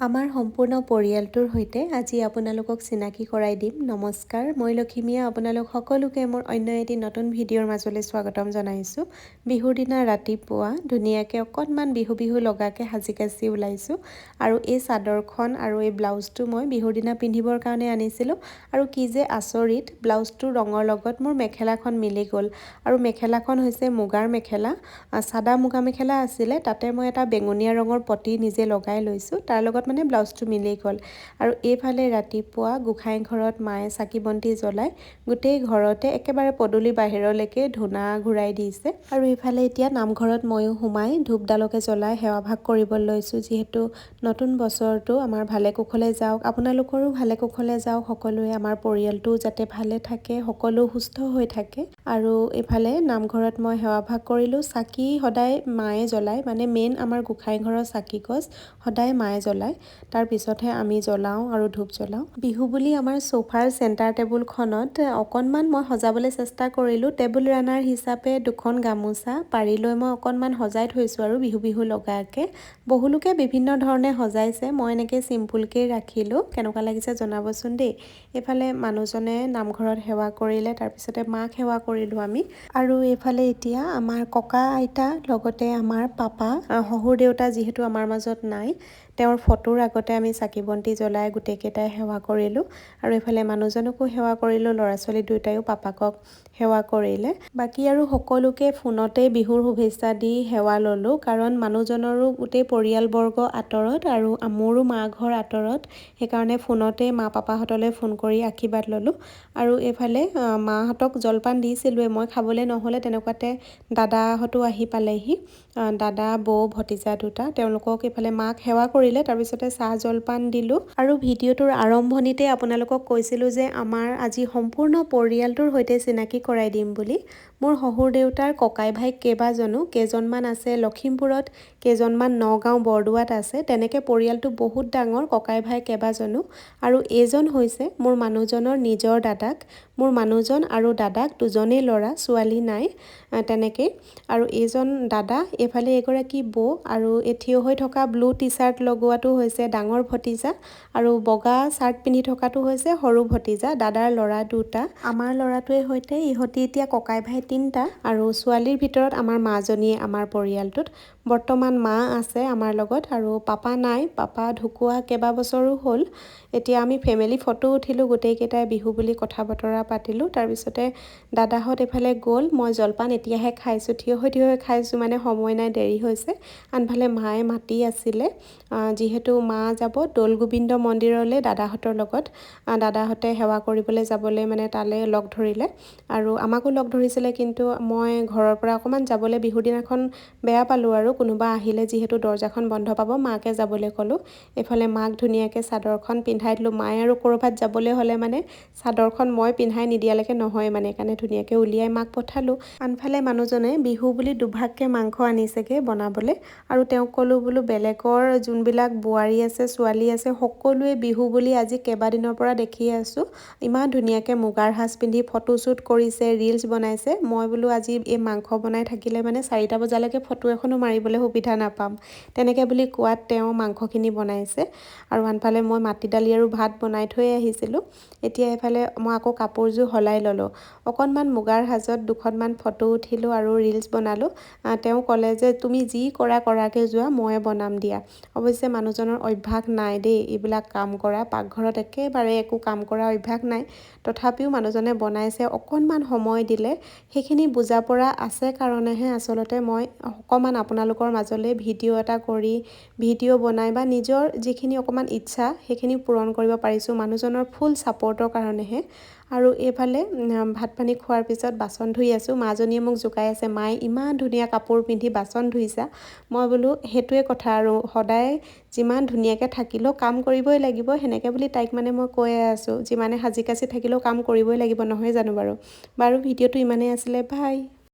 আমাৰ সম্পূৰ্ণ পৰিয়ালটোৰ সৈতে আজি আপোনালোকক চিনাকি কৰাই দিম। নমস্কাৰ, মই লখিমীয়ে আপোনালোক সকলোকে মোৰ অন্য এটি নতুন ভিডিঅ'ৰ মাজলৈ স্বাগতম জনাইছোঁ। বিহুৰ দিনা ৰাতিপুৱা ধুনীয়াকৈ অকণমান বিহু লগাকৈ সাজি কাচি ওলাইছোঁ আৰু এই চাদৰখন আৰু এই ব্লাউজটো মই বিহুৰ দিনা পিন্ধিবৰ কাৰণে আনিছিলোঁ আৰু কি যে আচৰিত, ব্লাউজটোৰ ৰঙৰ লগত মোৰ মেখেলাখন মিলি গ'ল আৰু মেখেলাখন হৈছে মুগাৰ মেখেলা, চাদা মুগা মেখেলা আছিলে, তাতে মই এটা বেঙুনীয়া ৰঙৰ পটি নিজে লগাই লৈছোঁ, তাৰ লগত মানে ব্লাউজটো মিলি গ'ল। আৰু এইফালে ৰাতিপুৱা গোসাঁই ঘৰত মায়ে চাকি বন্তি জ্বলাই গোটেই ঘৰতে একেবাৰে পদূলি বাহিৰলৈকে ধূনা ঘূৰাই দিছে। আৰু এইফালে এতিয়া নামঘৰত ময়ো সোমাই ধূপডালকে জ্বলাই সেৱা ভাগ কৰিব লৈছোঁ, যিহেতু নতুন বছৰটো আমাৰ ভালে কুশলে যাওক, আপোনালোকৰো ভালে কুশলে যাওক, সকলোৱে আমাৰ পৰিয়ালটো যাতে ভালে থাকে, সকলো সুস্থ হৈ থাকে। আৰু এইফালে নামঘৰত মই সেৱা ভাগ কৰিলোঁ। চাকি সদায় মায়ে জ্বলায়, মানে মেইন আমাৰ গোসাঁই ঘৰৰ চাকি গছ সদায় মায়ে জ্বলায়, তাৰ পিছতহে আমি জ্বলাওঁ আৰু ধূপ জ্বলাওঁ। বিহু বুলি আমাৰ সোফাৰ চেণ্টাৰ টেবুলখনত অকণমান মই সজাবলৈ চেষ্টা কৰিলোঁ। টেবুল ৰানাৰ হিচাপে দুখন গামোচা পাৰি লৈ মই অকণমান সজাই থৈছোঁ আৰু বিহু লগাকৈ। বহুলোকে বিভিন্ন ধৰণে সজাইছে, মই এনেকৈ চিম্পুলকৈ ৰাখিলোঁ। কেনেকুৱা লাগিছে জনাবচোন দেই। এইফালে মানুহজনে নামঘৰত সেৱা কৰিলে, তাৰপিছতে মাক সেৱা কৰিলোঁ আমি। আৰু এইফালে এতিয়া আমাৰ ককা আইতা লগতে আমাৰ পাপা, শহুৰ দেউতা যিহেতু আমাৰ মাজত নাই, তেওঁৰ ফটোৰ আগতে আমি চাকি বন্তি জ্বলাই গোটেইকেইটাই সেৱা কৰিলোঁ। আৰু এইফালে মানুহজনকো সেৱা কৰিলোঁ, ল'ৰা ছোৱালী দুয়োটায়ো পাপাকক সেৱা কৰিলে। বাকী আৰু সকলোকে ফোনতেই বিহুৰ শুভেচ্ছা দি সেৱা ল'লোঁ, কাৰণ মানুহজনৰো গোটেই পৰিয়ালবৰ্গ আঁতৰত আৰু মোৰো মা ঘৰ আঁতৰত, সেইকাৰণে ফোনতেই মা পাপাহঁতলৈ ফোন কৰি আশীৰ্বাদ ল'লোঁ। আৰু এইফালে মাহঁতক জলপান দিছিলোঁৱে, মই খাবলৈ নহ'লে তেনেকুৱাতে দাদাহঁতো আহি পালেহি, দাদা বৌ ভতিজা দুটা, তেওঁলোকক এইফালে মাক সেৱা কৰিলে, তাৰপিছতে চাহ জলপান দিলোঁ। আৰু ভিডিঅ'টোৰ আৰম্ভণিতে আপোনালোকক কৈছিলোঁ যে আমাৰ আজি সম্পূৰ্ণ পৰিয়ালটোৰ সৈতে চিনাকি কৰাই দিম বুলি। মোৰ শহুৰ দেউতাৰ ককাই ভাই কেইজনমান আছে লখিমপুৰত, কেইজনমান নগাঁও বৰদোৱাত আছে, তেনেকৈ পৰিয়ালটো বহুত ডাঙৰ, ককাই ভাই কেইবাজনো। আৰু এইজন হৈছে মোৰ মানুহজনৰ নিজৰ দাদাক, মোৰ মানুহজন আৰু দাদাক দুজনেই ল'ৰা, ছোৱালী নাই তেনেকৈ। আৰু এইজন দাদা, এইফালে এগৰাকী বৌ, আৰু এই থিয় হৈ থকা ব্লু টি চাৰ্ট লগোৱাটো হৈছে ডাঙৰ ভতিজা, আৰু বগা চাৰ্ট পিন্ধি থকাটো হৈছে সৰু ভতিজা, দাদাৰ ল'ৰা দুটা। আমাৰ ল'ৰাটোৱে সৈতে ইহঁতি এতিয়া ককাই ভাই তিনিটা, আৰু ছোৱালীৰ ভিতৰত আমাৰ মাজনীয়ে আমাৰ পৰিয়ালটোত। বৰ্তমান মা আছে আমাৰ লগত আৰু পাপা নাই, পাপা ঢুকুৱা কেইবাবছৰো হ'ল। এতিয়া আমি ফেমিলি ফটো উঠিলোঁ গোটেইকেইটাই, বিহু বুলি কথা বতৰা পাতিলোঁ। তাৰপিছতে দাদাহঁত এইফালে গ'ল, মই জলপান এতিয়াহে খাইছোঁ, থিয় হৈ খাইছোঁ, মানে সময় নাই, দেৰি হৈছে। আনফালে মায়ে মাতি আছিলে, যিহেতু মা যাব দৌল গোবিন্দ মন্দিৰলৈ দাদাহঁতৰ লগত, দাদাহঁতে সেৱা কৰিবলৈ যাবলৈ মানে তালৈ লগ ধৰিলে আৰু আমাকো লগ ধৰিছিলে, কিন্তু মই ঘৰৰ পৰা অকণমান যাবলৈ বিহুৰ দিনাখন বেয়া পালোঁ, আৰু কোনোবা আহিলে যিহেতু দৰ্জাখন বন্ধ পাব, মাকে যাবলৈ ক'লোঁ। এইফালে মাক ধুনীয়াকৈ চাদৰখন পিন্ধাই দিলোঁ, মায়ে আৰু ক'ৰবাত যাবলৈ হ'লে মানে চাদৰখন মই পিন্ধাই নিদিয়ালৈকে নহয়, মানে সেইকাৰণে ধুনীয়াকৈ উলিয়াই মাক পঠালোঁ। আনফালে মানুহজনে বিহু বুলি দুভাগকৈ মাংস আনিছেগৈ বনাবলৈ, আৰু তেওঁক ক'লোঁ বোলো বেলেগৰ যোনবিলাক বোৱাৰী আছে, ছোৱালী আছে, সকলোৱে বিহু বুলি আজি কেইবাদিনৰ পৰা দেখি আছোঁ ইমান ধুনীয়াকৈ মুগাৰ সাজ পিন্ধি ফটোশ্বুট কৰিছে, ৰিলচ বনাইছে। মই বোলো আজি এই মাংস বনাই থাকিলে মানে 4টা বজালৈকে ফটো এখনো মাৰিবলৈ সুবিধা নাপাম, তেনেকৈ বুলি কোৱাত তেওঁ মাংসখিনি বনাইছে। আৰু আনফালে মই মাটি দালি আৰু ভাত বনাই থৈ আহিছিলোঁ। এতিয়া এইফালে মই আকৌ কাপোৰযোৰ সলাই ল'লোঁ, অকণমান মুগাৰ সাজত দুখনমান ফটো উঠিলোঁ আৰু ৰিলচ বনালোঁ। তেওঁ ক'লে যে তুমি যি কৰাকৈ যোৱা, ময়ে বনাম দিয়া। অৱশ্যে মানুহজনৰ অভ্যাস নাই দেই এইবিলাক কাম কৰা, পাকঘৰত একেবাৰে একো কাম কৰা অভ্যাস নাই, তথাপিও মানুহজনে বনাইছে, অকণমান সময় দিলে। সেইখিনি বুজা পৰা আছে কাৰণেহে আচলতে মই অকণমান আপোনালোকৰ মাজলৈ ভিডিঅ' এটা কৰি, ভিডিঅ' বনাই বা নিজৰ যিখিনি অকণমান ইচ্ছা সেইখিনি পূৰণ কৰিব পাৰিছোঁ, মানুহজনৰ ফুল ছাপৰ্টৰ কাৰণেহে। আৰু এইফালে ভাত পানী খোৱাৰ পিছত বাচন ধুই আছোঁ, মাজনীয়ে মোক জোকাই আছে, মায়ে ইমান ধুনীয়া কাপোৰ পিন্ধি বাচন ধুইছা। মই বোলো সেইটোৱে কথা, আৰু সদায় যিমান ধুনীয়াকৈ থাকিলেও কাম কৰিবই লাগিব, সেনেকৈ বুলি তাইক মানে মই কৈয়ে আছোঁ, যিমানে সাজি কাচি থাকিলেও কাম কৰিবই লাগিব, নহয় জানো বাৰু। ভিডিঅ'টো ইমানেই আছিলে, বাই।